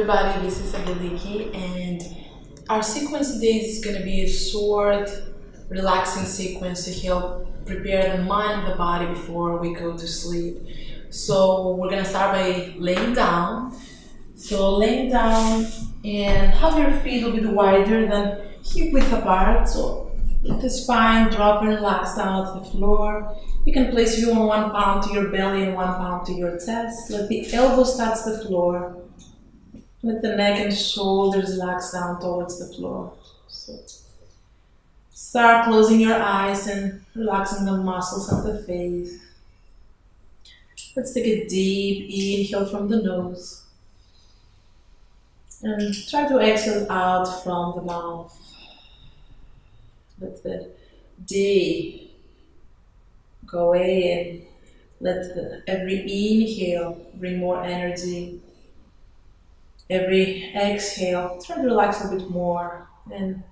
everybody, this is Aggeliki, and our sequence today is going to be a short, relaxing sequence to help prepare the mind and the body before we go to sleep. So we're going to start by laying down. So laying down and have your feet a little bit wider than hip width apart. So let the spine drop and relax down to the floor. You can place you on 1 palm to your belly and 1 palm to your chest. Let the elbows touch the floor. Let the neck and shoulders relax down towards the floor. So start closing your eyes and relaxing the muscles of the face. Let's take a deep inhale from the nose. And try to exhale out from the mouth. Let the day go away and let every inhale bring more energy. Every exhale, try to relax a bit more. And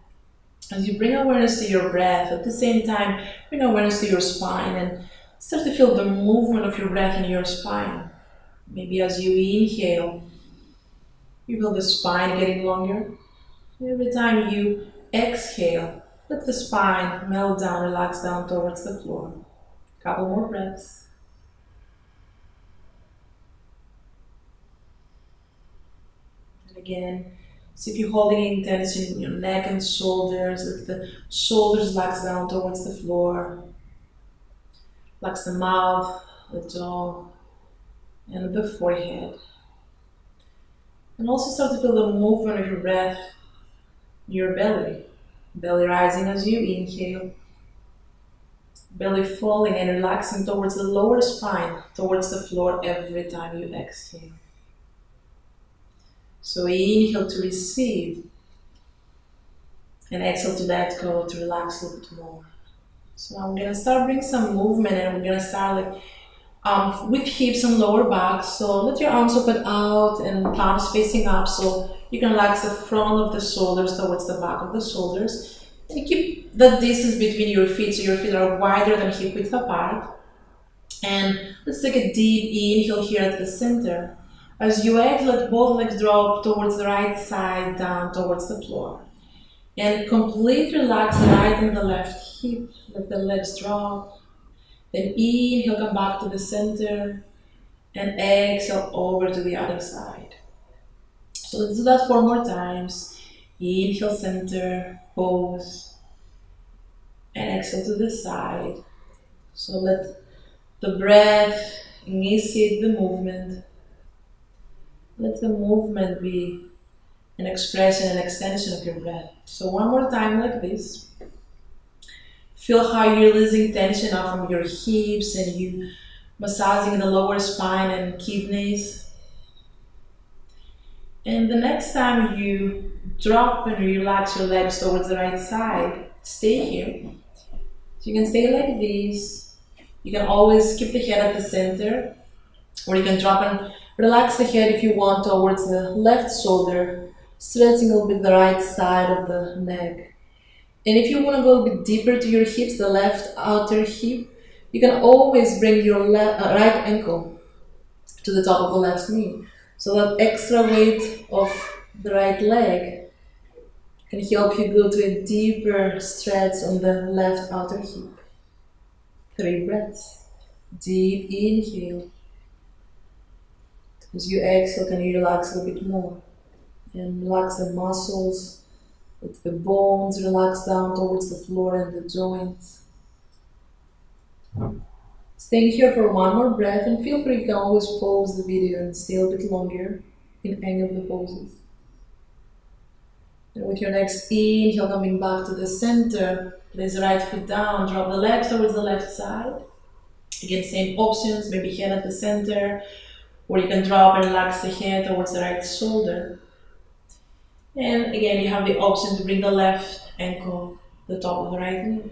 as you bring awareness to your breath, at the same time, bring awareness to your spine and start to feel the movement of your breath in your spine. Maybe as you inhale, you feel the spine getting longer. Every time you exhale, let the spine melt down, relax down towards the floor. Couple more breaths. And again, see if you're holding tension in your neck and shoulders. Let the shoulders relax down towards the floor. Relax the mouth, the jaw, and the forehead. And also start to feel the movement of your breath in your belly. Belly rising as you inhale. Belly falling and relaxing towards the lower spine, towards the floor every time you exhale. So inhale to receive and exhale to let go, to relax a little bit more. So now we're going to start bringing some movement and we're going to start with hips and lower back. So let your arms open out and palms facing up so you can relax the front of the shoulders towards the back of the shoulders. And keep the distance between your feet so your feet are wider than hip width apart. And let's take a deep inhale here at the center. As you exhale, let both legs drop towards the right side, down towards the floor. And completely relax the right and the left hip. Let the legs drop. Then inhale, come back to the center. And exhale over to the other side. So let's do that 4 more times. Inhale, center, pause. And exhale to the side. So let the breath initiate the movement. Let the movement be an expression and extension of your breath. So 1 more time like this. Feel how you're releasing tension off from your hips and you massaging the lower spine and kidneys. And the next time you drop and relax your legs towards the right side, stay here. So you can stay like this. You can always keep the head at the center, or you can drop and relax the head if you want towards the left shoulder, stretching a little bit the right side of the neck. And if you want to go a bit deeper to your hips, the left outer hip, you can always bring your right ankle to the top of the left knee. So that extra weight of the right leg can help you go to a deeper stretch on the left outer hip. 3 breaths. Deep inhale. As you exhale, can you relax a little bit more? And relax the muscles. Let the bones relax down towards the floor and the joints. Staying here for 1 more breath, and feel free, you can always pause the video and stay a bit longer in any of the poses. And with your next inhale, coming back to the center, place the right foot down, drop the legs towards the left side. Again, same options, maybe head at the center, or you can drop and relax the head towards the right shoulder. And again, you have the option to bring the left ankle to the top of the right knee.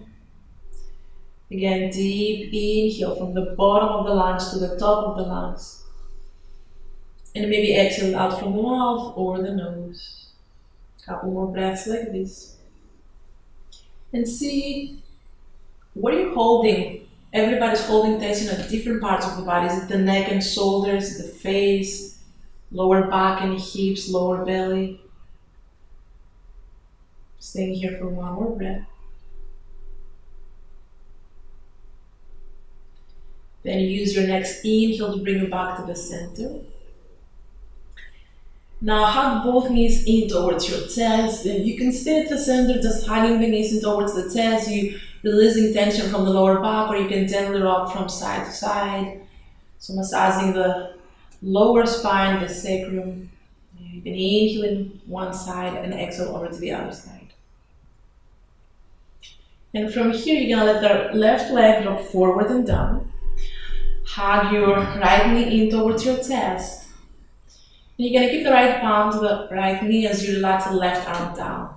Again, deep inhale from the bottom of the lungs to the top of the lungs. And maybe exhale out from the mouth or the nose. Couple more breaths like this. And see, what are you holding? Everybody's holding tension at different parts of the body. Is it the neck and shoulders, the face? Lower back and hips, lower belly. Staying here for one more breath. Then use your next inhale to bring you back to the center. Now hug both knees in towards your chest. And you can stay at the center, just hugging the knees in towards the chest. You releasing tension from the lower back, or you can gently rock from side to side. So massaging the lower spine, the sacrum. You can inhale in one side and exhale over to the other side. And from here, you're gonna let the left leg drop forward and down. Hug your right knee in towards your chest. And you're gonna keep the right palm to the right knee as you relax the left arm down.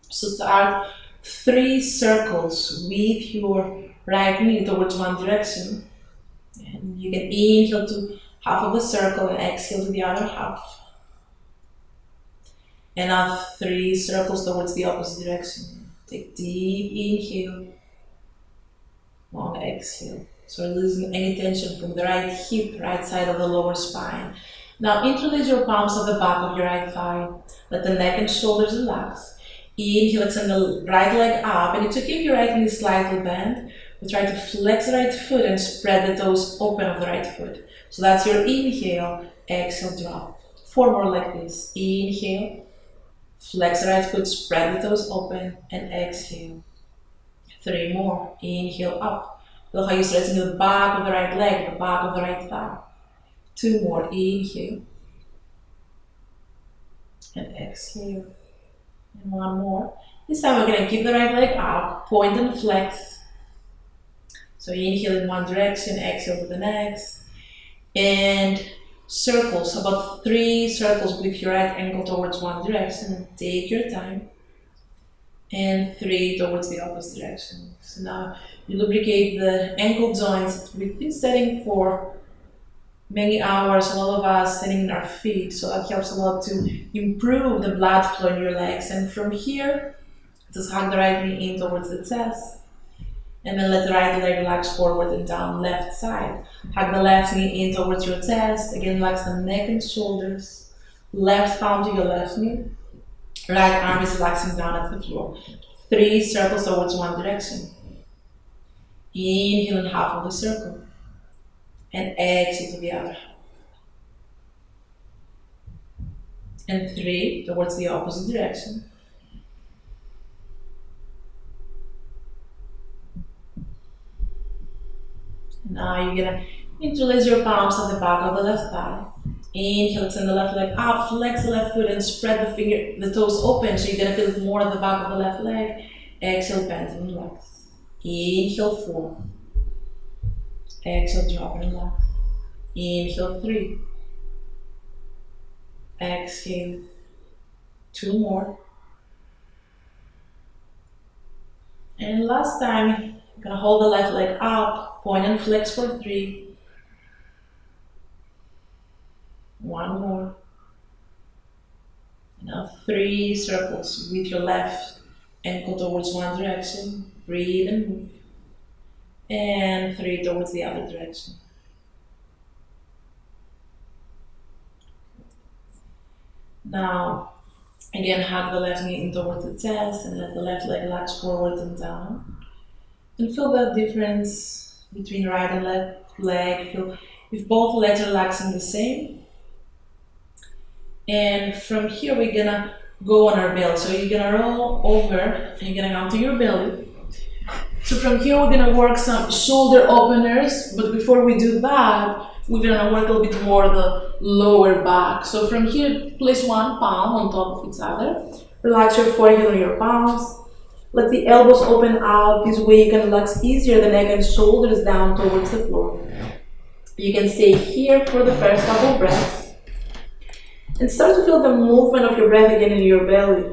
So start 3 circles with your right knee towards one direction. And you can inhale to half of the circle and exhale to the other half. And now 3 circles towards the opposite direction. Take deep inhale, long exhale. So releasing any tension from the right hip, right side of the lower spine. Now interlace your palms at the back of your right thigh. Let the neck and shoulders relax. Inhale, extend the right leg up, and it's okay if your right knee slightly bent. We try to flex the right foot and spread the toes open of the right foot. So that's your inhale, exhale, drop. 4 more like this. Inhale, flex the right foot, spread the toes open, and exhale. 3 more. Inhale, up. Feel how you're stretching the back of the right leg, the back of the right thigh. 2 more. Inhale. And exhale. And 1 more. This time we're going to keep the right leg up, point and flex. So inhale in one direction, exhale to the next. And circles, about 3 circles with your right ankle towards one direction. Take your time. And 3 towards the opposite direction. So now you lubricate the ankle joints. We've been setting for many hours, all of us sitting in our feet, so that helps a lot to improve the blood flow in your legs. And from here, just hug the right knee in towards the chest, and then let the right leg relax forward and down, left side. Hug the left knee in towards your chest, again relax the neck and shoulders, left palm to your left knee, right arm is relaxing down at the floor. 3 circles towards one direction. Inhale in half of the circle. And exhale to the other half. And 3 towards the opposite direction. Now you're gonna interlace your palms at the back of the left thigh. Inhale, extend the left leg up, flex the left foot and spread the toes open, so you're gonna feel it more at the back of the left leg. Exhale, bend and relax. Inhale, 4. Exhale, drop and relax. Inhale, 3. Exhale, 2 more. And last time, you're gonna hold the left leg up, point and flex for 3. 1 more. Now 3 circles with your left ankle towards one direction. Breathe and move. And 3 towards the other direction. Now, again, hug the left knee in towards the chest and let the left leg relax forward and down. And feel the difference between right and left leg. Feel if both legs are relaxing the same. And from here, we're gonna go on our belly. So you're gonna roll over and you're gonna come to your belly. So from here, we're gonna work some shoulder openers. But before we do that, we're gonna work a little bit more the lower back. So from here, place one palm on top of each other. Relax your forehead on your palms. Let the elbows open out. This way you can relax easier the neck and shoulders down towards the floor. You can stay here for the first couple breaths. And start to feel the movement of your breath again in your belly.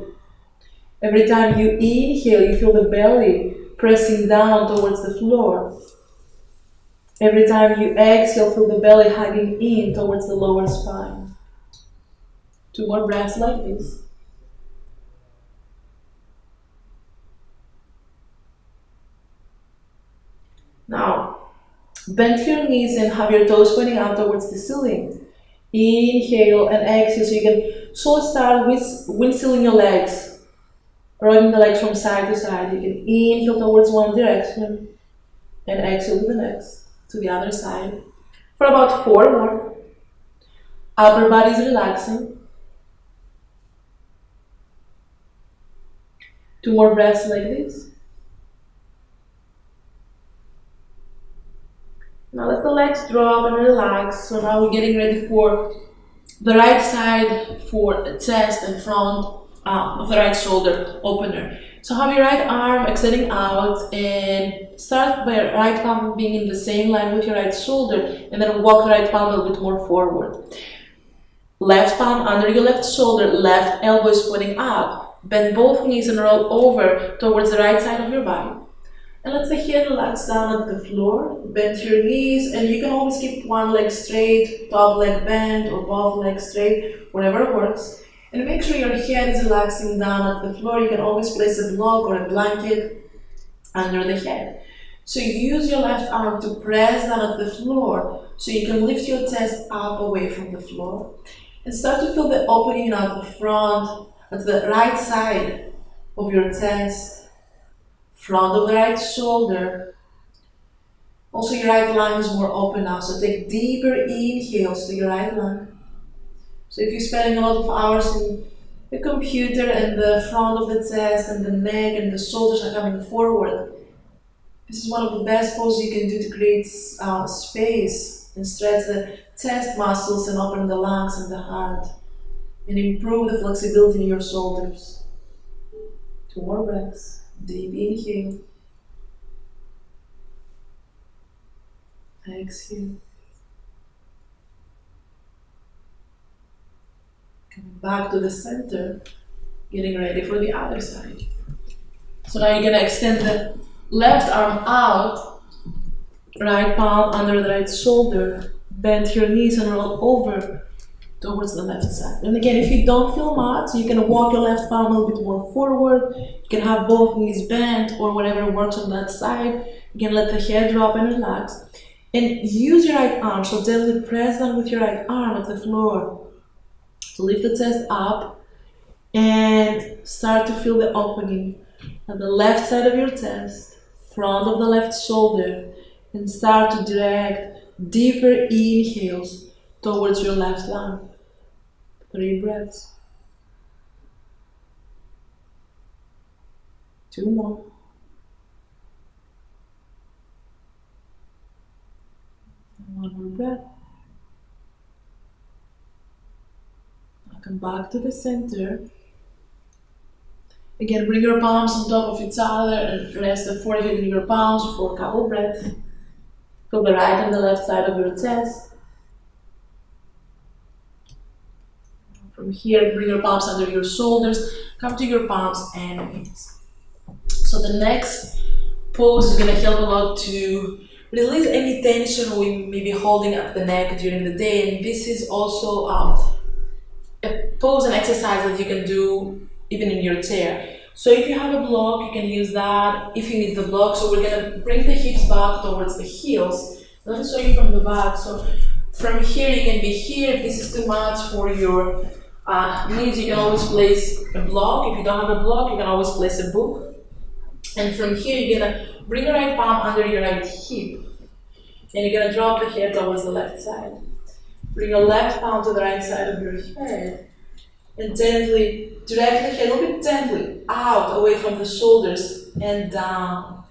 Every time you inhale, you feel the belly pressing down towards the floor. Every time you exhale, feel the belly hugging in towards the lower spine. 2 more breaths like this. Now, bend your knees and have your toes pointing out towards the ceiling. Inhale and exhale. So you can slowly start with windsilling your legs, rolling the legs from side to side. You can inhale towards one direction and exhale to the next, to the other side. For about 4 more. Upper body is relaxing. 2 more breaths like this. Now let the legs drop and relax. So now we're getting ready for the right side for the chest and front of the right shoulder opener. So have your right arm extending out and start by your right palm being in the same line with your right shoulder, and then walk the right palm a little bit more forward. Left palm under your left shoulder, left elbow is pointing up. Bend both knees and roll over towards the right side of your body. And let the head relax down at the floor. Bend your knees, and you can always keep one leg straight, top leg bent, or both legs straight, whatever works. And make sure your head is relaxing down at the floor. You can always place a block or a blanket under the head. So use your left arm to press down at the floor so you can lift your chest up away from the floor. And start to feel the opening at the front, at the right side of your chest, front of the right shoulder. Also your right lung is more open now, so take deeper inhales to your right lung. So if you're spending a lot of hours in the computer and the front of the chest and the neck and the shoulders are coming forward, this is one of the best poses you can do to create space and stretch the chest muscles and open the lungs and the heart and improve the flexibility in your shoulders. 2 more breaths. Deep inhale. Exhale. Coming back to the center, getting ready for the other side. So now you're going to extend the left arm out, right palm under the right shoulder, bend your knees and roll over towards the left side. And again, if you don't feel much, you can walk your left palm a little bit more forward. You can have both knees bent or whatever works on that side. You can let the head drop and relax. And use your right arm, so gently press down with your right arm at the floor to lift the chest up and start to feel the opening at the left side of your chest, front of the left shoulder, and start to direct deeper inhales towards your left lung. 3 breaths. 2 more. And 1 more breath. Now come back to the center. Again, bring your palms on top of each other and rest the forehead in your palms for a couple breaths. Feel the right and the left side of your chest. From here, bring your palms under your shoulders, come to your palms and knees. So the next pose is going to help a lot to release any tension we may be holding at the neck during the day. And this is also a pose and exercise that you can do even in your chair. So if you have a block, you can use that if you need the block. So we're going to bring the hips back towards the heels. Let me show you from the back. So from here, you can be here. If this is too much for your knees, you can always place a block. If you don't have a block, you can always place a book. And from here, you're gonna bring your right palm under your right hip. And you're gonna drop the head towards the left side. Bring your left palm to the right side of your head. And gently drag the head a little bit gently out, away from the shoulders and down.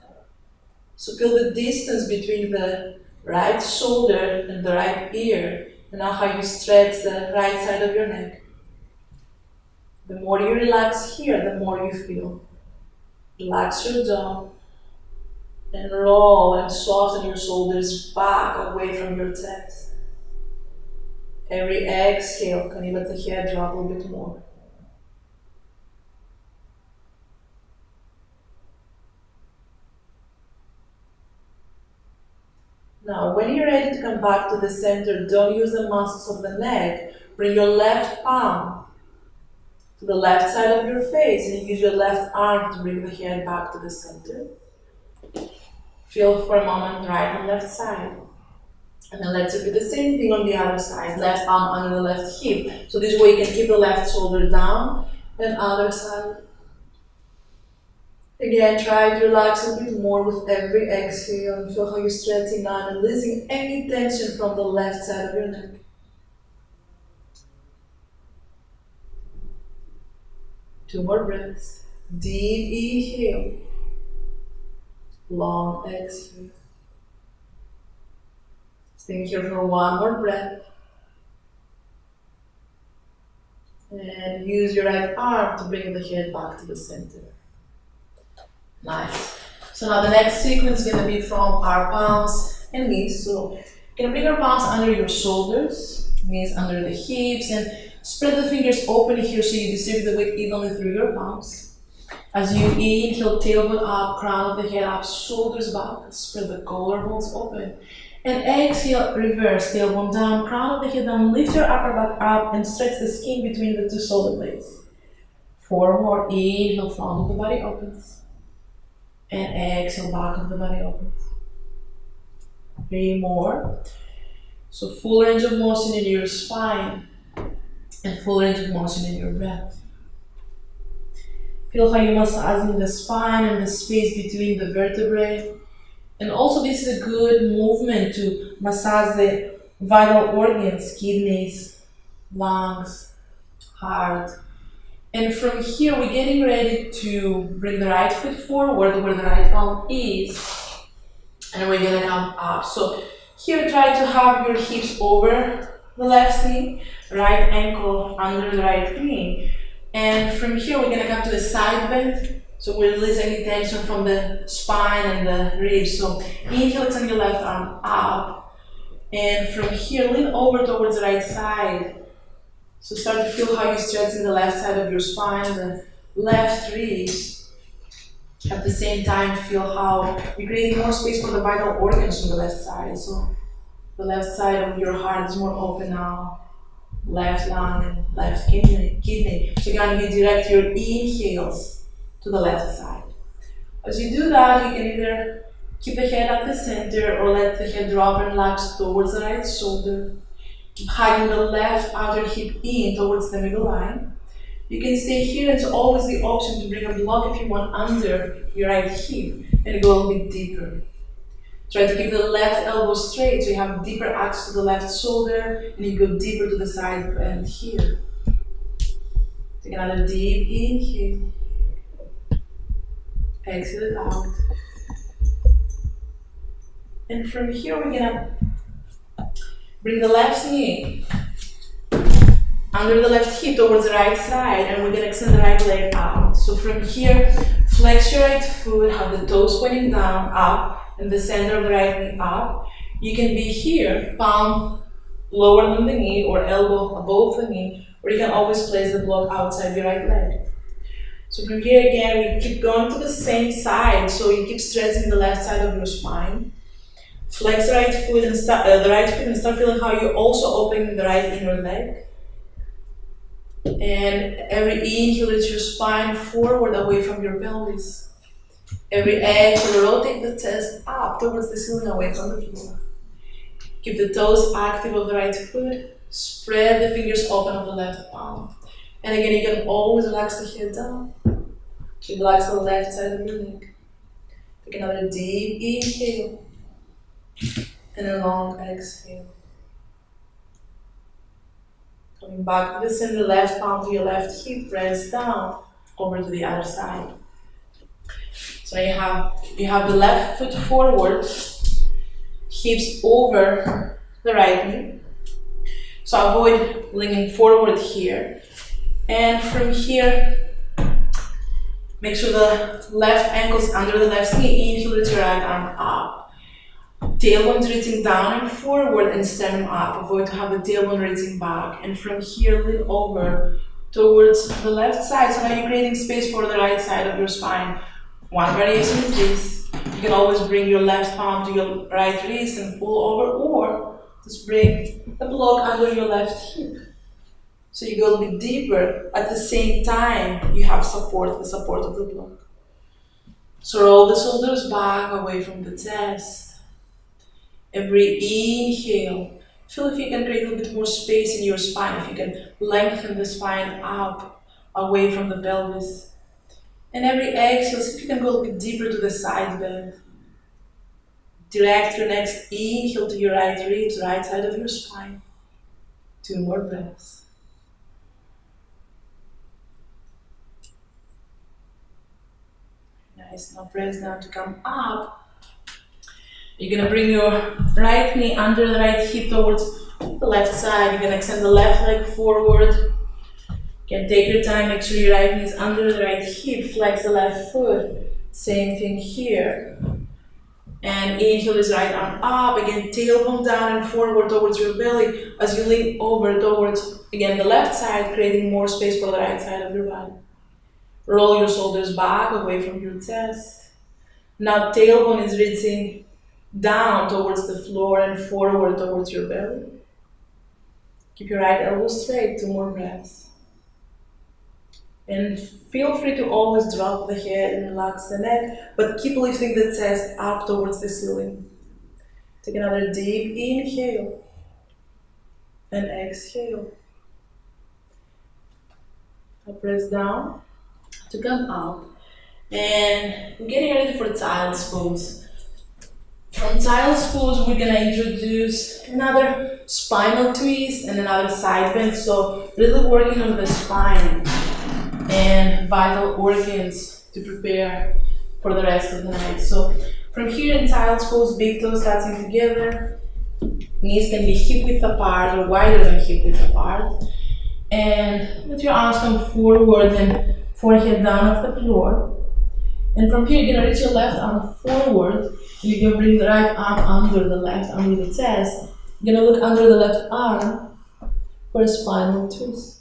So feel the distance between the right shoulder and the right ear. And now how you stretch the right side of your neck. The more you relax here, the more you feel. Relax your jaw and roll and soften your shoulders back away from your chest. Every exhale, can you let the head drop a little bit more? Now, when you're ready to come back to the center, don't use the muscles of the neck. Bring your left palm to the left side of your face and use your left arm to bring the head back to the center. Feel for a moment right and left side. And then let's repeat the same thing on the other side. Left arm under the left hip. So this way you can keep the left shoulder down. And other side. Again, try to relax a bit more with every exhale. And feel how you're stretching out and releasing any tension from the left side of your neck. Two more breaths. Deep inhale. Long exhale. Stay here for one more breath. And use your right arm to bring the head back to the center. Nice. So now the next sequence is going to be from our palms and knees. So you're going to bring your palms under your shoulders, knees under the hips, and spread the fingers open here so you distribute the weight evenly through your palms. As you inhale, tailbone up, crown of the head up, shoulders back, spread the collarbones open. And exhale, reverse, tailbone down, crown of the head down, lift your upper back up and stretch the skin between the two shoulder blades. 4 more, inhale, front of the body opens. And exhale, back of the body opens. 3 more. So full range of motion in your spine and full range of motion in your breath. Feel how you're massaging the spine and the space between the vertebrae. And also this is a good movement to massage the vital organs, kidneys, lungs, heart. And from here we're getting ready to bring the right foot forward where the right palm is. And we're gonna come up. So here try to have your hips over the left knee, right ankle under the right knee. And from here we're gonna come to the side bend. So we'll release any tension from the spine and the ribs. So inhale, extend your left arm up. And from here, lean over towards the right side. So start to feel how you're stretching the left side of your spine, the left ribs. At the same time, feel how you're creating more space for the vital organs on the left side. So the left side of your heart is more open now. Left lung and left kidney. So you're going to direct your inhales to the left side. As you do that, you can either keep the head at the center or let the head drop and relax towards the right shoulder. Keep hugging the left outer hip in towards the middle line. You can stay here. It's always the option to bring a block if you want under your right hip and go a little bit deeper. Try to keep the left elbow straight so you have deeper access to the left shoulder and you go deeper to the side bend here. Take another deep inhale. Exhale it out. And from here we're gonna bring the left knee under the left hip towards the right side and we're gonna extend the right leg out. So from here, flex your right foot, have the toes pointing down, up, and the center of the right knee up. You can be here, palm lower than the knee or elbow above the knee, or you can always place the block outside your right leg. So from here again, we keep going to the same side, so you keep stretching the left side of your spine. Flex the right foot and start feeling how you're also opening the right inner leg. And every inhale is your spine forward away from your pelvis. Every exhale, rotate the chest up towards the ceiling away from the floor. Keep the toes active of the right foot. Spread the fingers open of the left palm. And again, you can always relax the head down. Relax the left side of your neck. Take another deep inhale and a long exhale. Coming back to the center, left palm to your left hip, press down over to the other side. So you have the left foot forward, hips over the right knee. So avoid leaning forward here. And from here, make sure the left ankle's under the left knee. Inhale, lift your right arm up. Tailbone reaching down and forward and sternum up. Avoid to have the tailbone reaching back. And from here, lean over towards the left side. So now you're creating space for the right side of your spine. One variation is this. You can always bring your left palm to your right wrist and pull over, or just bring the block under your left hip. So you go a bit deeper. At the same time, you have support, the support of the block. So roll the shoulders back away from the chest. Every inhale, feel if you can create a little bit more space in your spine, if you can lengthen the spine up, away from the pelvis. And every exhale, see if you can go a little bit deeper to the side bend. Direct your next inhale to your right ribs, right side of your spine. 2 more breaths. Nice. Now press down to come up. You're gonna bring your right knee under the right hip towards the left side. You're gonna extend the left leg forward. You can take your time, make sure your right knee is under the right hip, flex the left foot. Same thing here. And inhale this right arm up, again tailbone down and forward towards your belly as you lean over towards, again, the left side, creating more space for the right side of your body. Roll your shoulders back away from your chest. Now tailbone is reaching down towards the floor and forward towards your belly. Keep your right elbow straight, 2 more breaths. And feel free to always drop the head and relax the neck, but keep lifting the chest up towards the ceiling. Take another deep inhale and exhale. Now press down to come up. And we're getting ready for child's pose. From child's pose, we're gonna introduce another spinal twist and another side bend. So really working on the spine and vital organs to prepare for the rest of the night. So from here in child's pose, big toes touching together. Knees can be hip width apart or wider than hip width apart. And let your arms come forward and forehead down off the floor. And from here, you're gonna reach your left arm forward. And you're gonna bring the right arm under the left, under the chest. You're gonna look under the left arm for a spinal twist.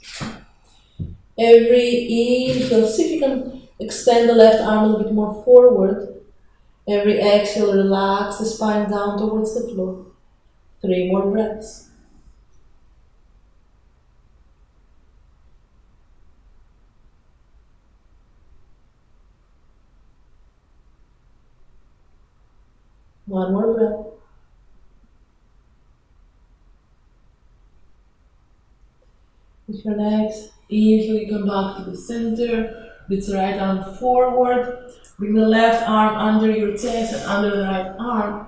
Every inhale, see if you can extend the left arm a little bit more forward. Every exhale, relax the spine down towards the floor. 3 more breaths. One more breath. With your next inhale, you come back to the center. Reach the right arm forward. Bring the left arm under your chest and under the right arm.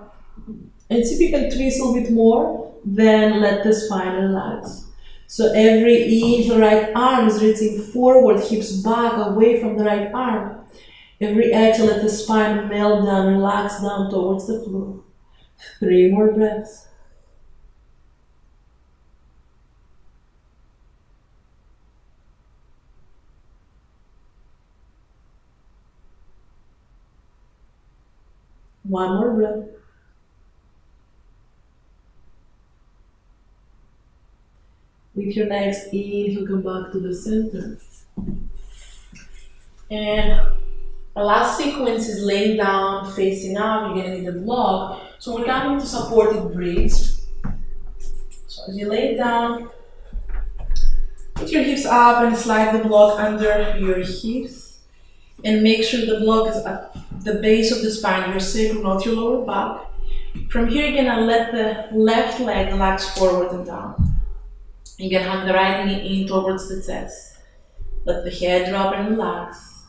And see if you can twist a little bit more, then let the spine relax. So every inhale, right arm is reaching forward, hips back away from the right arm. Every exhale, let the spine melt down, relax down towards the floor. 3 more breaths. One more breath. With your next inhale, come back to the center. And our last sequence is laying down, facing up. You're gonna need a block. So we're coming to supported bridge. So as you lay down, put your hips up and slide the block under your hips. And make sure the block is at the base of the spine, your sacrum, not your lower back. From here, you're gonna let the left leg relax forward and down. You're gonna hug the right knee in towards the chest. Let the head drop and relax.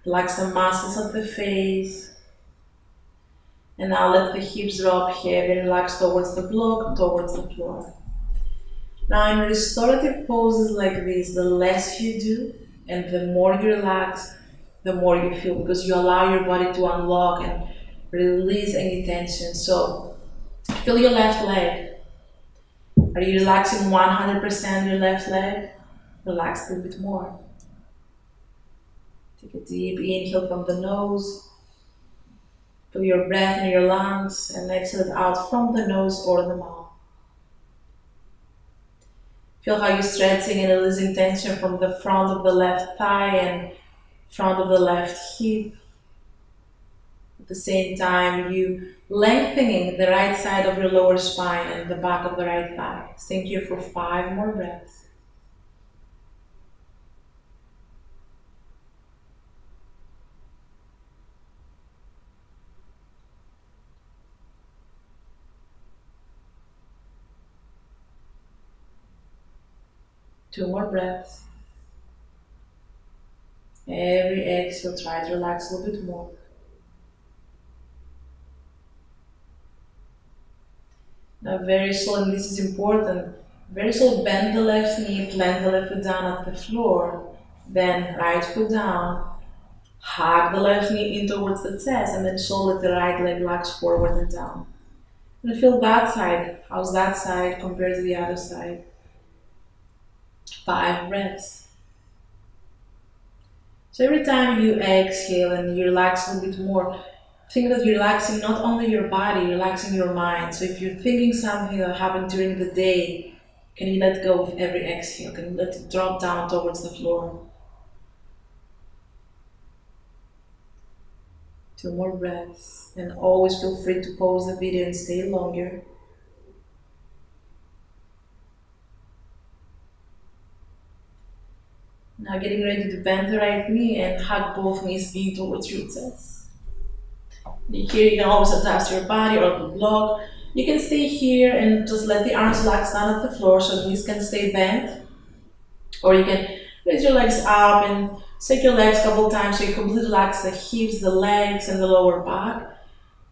Relax the muscles of the face. And now let the hips drop heavy and relax towards the block, towards the floor. Now in restorative poses like this, the less you do and the more you relax, the more you feel, because you allow your body to unlock and release any tension. So feel your left leg. Are you relaxing 100% your left leg? Relax a little bit more. Take a deep inhale from the nose. Feel your breath in your lungs and exhale it out from the nose or the mouth. Feel how you're stretching and releasing tension from the front of the left thigh and front of the left hip. At the same time, you lengthening the right side of your lower spine and the back of the right thigh. Stay here for 5 more breaths. Two more breaths. Every exhale, try to relax a little bit more. Now very slow, and this is important, very slow, bend the left knee, plant the left foot down at the floor, then right foot down, hug the left knee in towards the chest, and then slowly let the right leg relax forward and down. And feel that side. How's that side compared to the other side? 5 breaths. So every time you exhale and you relax a little bit more, think that you're relaxing not only your body, you're relaxing your mind. So if you're thinking something that happened during the day, can you let go of every exhale? Can you let it drop down towards the floor? 2 more breaths. And always feel free to pause the video and stay longer. Now getting ready to bend the right knee and hug both knees in towards your chest. Here you can always adjust your body or the block. You can stay here and just let the arms relax down at the floor so the knees can stay bent. Or you can raise your legs up and shake your legs a couple times so you completely relax the hips, the legs, and the lower back.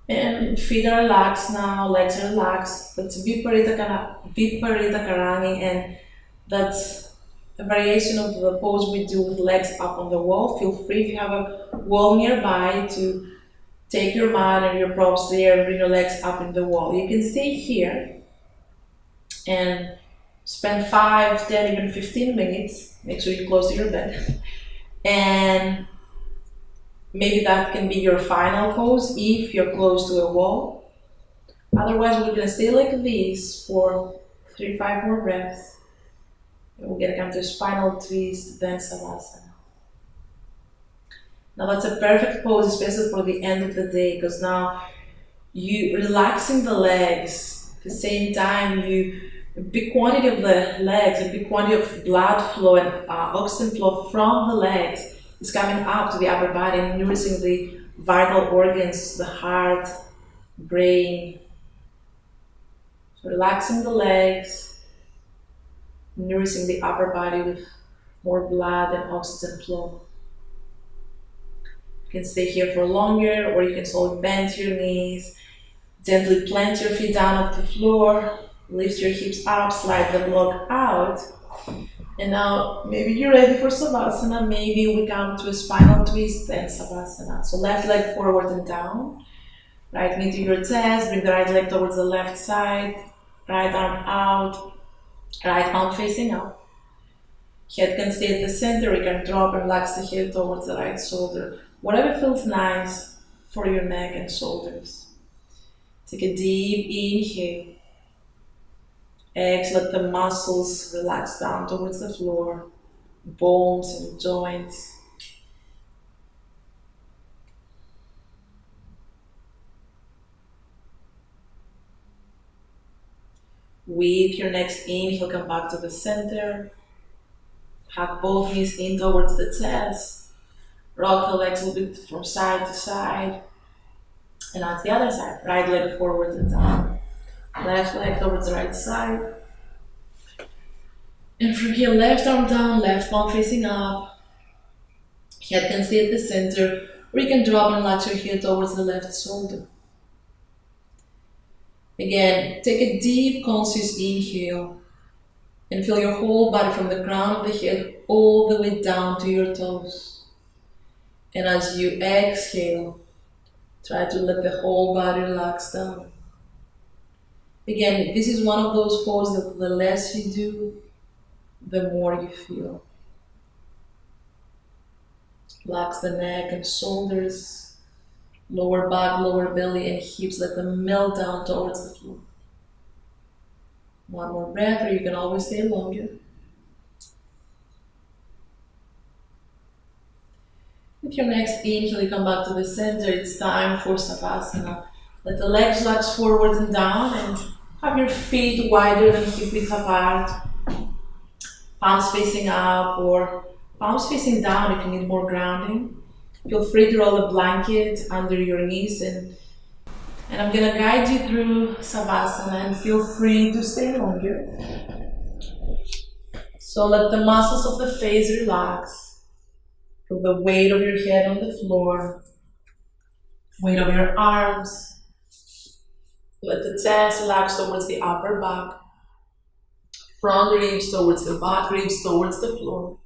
And feet are relaxed now, legs are relaxed. That's Viparita Karani, and that's a variation of the pose we do with legs up on the wall. Feel free if you have a wall nearby to take your mat and your props there and bring your legs up in the wall. You can stay here and spend 5, 10, even 15 minutes. Make sure you close to your bed. And maybe that can be your final pose if you're close to a wall. Otherwise, we're gonna stay like this for 3-5 more breaths. And we're gonna come to a spinal twist, then Savasana. Now that's a perfect pose, especially for the end of the day, because now you relaxing the legs. At the same time, a big quantity of the legs, a big quantity of blood flow and oxygen flow from the legs is coming up to the upper body and nourishing the vital organs, the heart, brain. So relaxing the legs, nourishing the upper body with more blood and oxygen flow. You can stay here for longer, or you can slowly bend your knees, gently plant your feet down off the floor, lift your hips up, slide the block out. And now maybe you're ready for Savasana. Maybe we come to a spinal twist, then Savasana. So left leg forward and down, right knee to your chest, bring the right leg towards the left side, right arm out, right arm facing up. Head can stay at the center, you can drop and relax the head towards the right shoulder. Whatever feels nice for your neck and shoulders. Take a deep inhale. Exhale, let the muscles relax down towards the floor, bones and joints. With your next inhale, come back to the center. Hug both knees in towards the chest. Rock the legs a little bit from side to side. And that's the other side. Right leg forward and down. Left leg towards the right side. And from here, left arm down, left palm facing up. Head can stay at the center, or you can drop and relax your head towards the left shoulder. Again, take a deep conscious inhale and feel your whole body from the crown of the head all the way down to your toes. And as you exhale, try to let the whole body relax down. Again, this is one of those poses that the less you do, the more you feel. Relax the neck and shoulders, lower back, lower belly, and hips. Let them melt down towards the floor. One more breath, or you can always stay longer. With your next inhale, you come back to the center. It's time for Savasana. Let the legs relax forward and down, and have your feet wider than hip width apart. Palms facing up or palms facing down if you need more grounding. Feel free to roll a blanket under your knees, and I'm gonna guide you through Savasana, and feel free to stay longer. So So let the muscles of the face relax. Feel the weight of your head on the floor, weight of your arms. Let the chest relax towards the upper back, front ribs towards the back ribs towards the floor.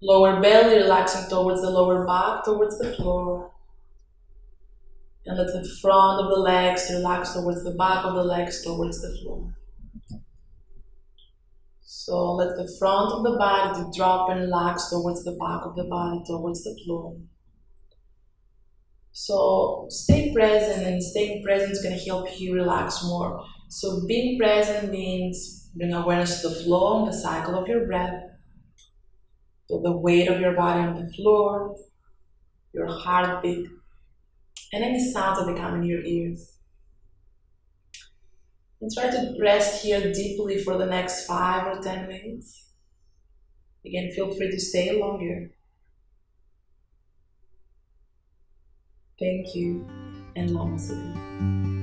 Lower belly relaxing towards the lower back, towards the floor. And let the front of the legs relax towards the back of the legs, towards the floor. So let the front of the body drop and relax towards the back of the body, towards the floor. So stay present, and staying present is going to help you relax more. So being present means bring awareness to the flow and the cycle of your breath. So the weight of your body on the floor, your heartbeat, and any sounds that come in your ears. And try to rest here deeply for the next 5 or 10 minutes. Again, feel free to stay longer. Thank you, and namaste.